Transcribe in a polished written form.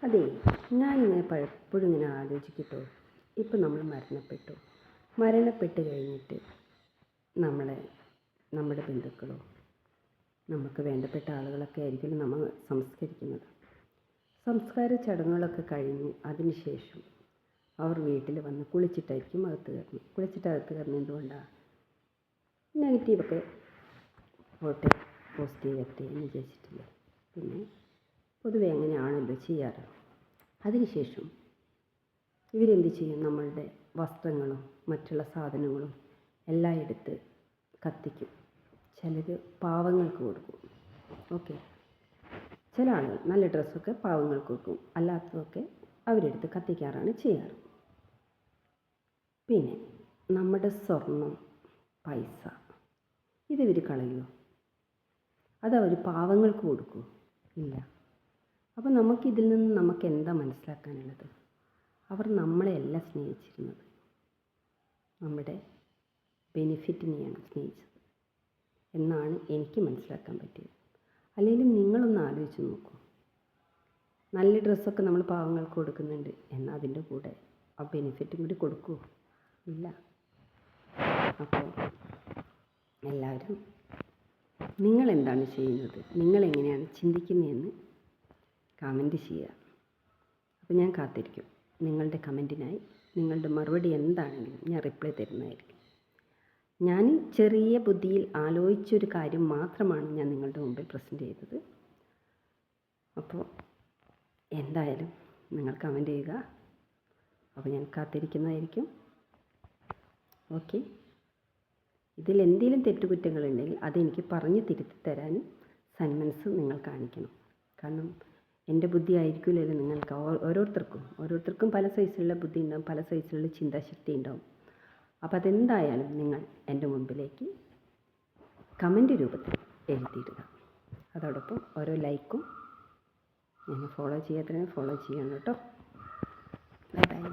അതെ, ഞാനിങ്ങനെ പലപ്പോഴും ഇങ്ങനെ ആലോചിക്കട്ടോ, ഇപ്പം നമ്മൾ മരണപ്പെട്ട് കഴിഞ്ഞിട്ട് നമ്മുടെ ബന്ധുക്കളോ നമുക്ക് വേണ്ടപ്പെട്ട ആളുകളൊക്കെ ആയിരിക്കും നമ്മൾ സംസ്കരിക്കുന്നത്. സംസ്കാര ചടങ്ങുകളൊക്കെ കഴിഞ്ഞ് അതിന് ശേഷം അവർ വീട്ടിൽ വന്ന് കുളിച്ചിട്ടായിരിക്കും അകത്ത് കയറുന്നത്. എന്തുകൊണ്ടാണ്? നെഗറ്റീവൊക്കെ പോട്ടെ, പോസിറ്റീവ് വരട്ടെ എന്ന് വിചാരിച്ചിട്ടില്ലേ. പിന്നെ പൊതുവെ അങ്ങനെയാണല്ലോ ചെയ്യാറ്. അതിനുശേഷം ഇവരെന്ത് ചെയ്യും? നമ്മളുടെ വസ്ത്രങ്ങളും മറ്റുള്ള സാധനങ്ങളും എല്ലാം എടുത്ത് കത്തിക്കും. ചിലർ പാവങ്ങൾക്ക് കൊടുക്കും. ഓക്കെ, ചില ആളുകൾ നല്ല ഡ്രസ്സൊക്കെ പാവങ്ങൾക്ക് കൊടുക്കും, അല്ലാത്തതൊക്കെ അവരെടുത്ത് കത്തിക്കാറാണ് ചെയ്യാറ്. പിന്നെ നമ്മുടെ സ്വർണം, പൈസ ഇതിവർ കളയുമോ? അതവർ പാവങ്ങൾക്ക് കൊടുക്കുമോ? ഇല്ല. അപ്പോൾ നമുക്കിതിൽ നിന്ന് നമുക്ക് എന്താ മനസ്സിലാക്കാനുള്ളത്? അവർ നമ്മളെയല്ല സ്നേഹിച്ചിരുന്നത്, നമ്മുടെ ബെനിഫിറ്റിനെയാണ് സ്നേഹിച്ചത് എന്നാണ് എനിക്ക് മനസ്സിലാക്കാൻ പറ്റിയത്. അല്ലെങ്കിൽ നിങ്ങളൊന്ന് ആലോചിച്ച് നോക്കൂ. നല്ല ഡ്രസ്സൊക്കെ നമ്മൾ പാവങ്ങൾക്ക് കൊടുക്കുന്നുണ്ട്, എന്നാൽ അതിൻ്റെ കൂടെ ആ ബെനിഫിറ്റും കൂടി കൊടുക്കുമോ? ഇല്ല. അപ്പോൾ എല്ലാവരും നിങ്ങളെന്താണ് ചെയ്യുന്നത്, നിങ്ങളെങ്ങനെയാണ് ചിന്തിക്കുന്നതെന്ന് കമൻറ്റ് ചെയ്യുക. അപ്പോൾ ഞാൻ കാത്തിരിക്കും നിങ്ങളുടെ കമൻറ്റിനായി. നിങ്ങളുടെ മറുപടി എന്താണെങ്കിലും ഞാൻ റിപ്ലൈ തരുന്നതായിരിക്കും. ഞാൻ ചെറിയ ബുദ്ധിയിൽ ആലോചിച്ചൊരു കാര്യം മാത്രമാണ് ഞാൻ നിങ്ങളുടെ മുമ്പിൽ പ്രസൻറ്റ് ചെയ്തത്. അപ്പോൾ എന്തായാലും നിങ്ങൾ കമൻറ്റ് ചെയ്യുക. അപ്പോൾ ഞാൻ കാത്തിരിക്കുന്നതായിരിക്കും. ഓക്കെ, ഇതിലെന്തെങ്കിലും തെറ്റുകുറ്റങ്ങളുണ്ടെങ്കിൽ അതെനിക്ക് പറഞ്ഞ് തിരുത്തി തരാനും സന്മനസ് നിങ്ങൾ കാണിക്കണം. കാരണം എൻ്റെ ബുദ്ധി ആയിരിക്കില്ലല്ലോ നിങ്ങൾക്ക്. ഓരോരുത്തർക്കും പല സൈസിലുള്ള ബുദ്ധി ഉണ്ടാവും, പല സൈസിലുള്ള ചിന്താശക്തി ഉണ്ടാവും. അപ്പോൾ അതെന്തായാലും നിങ്ങൾ എൻ്റെ മുമ്പിലേക്ക് കമൻറ്റ് രൂപത്തിൽ എഴുതിയിടുക. അതോടൊപ്പം ഓരോ ലൈക്കും എന്നെ ഫോളോ ചെയ്യാത്തതിനെ ഫോളോ ചെയ്യണം കേട്ടോ. Bye bye.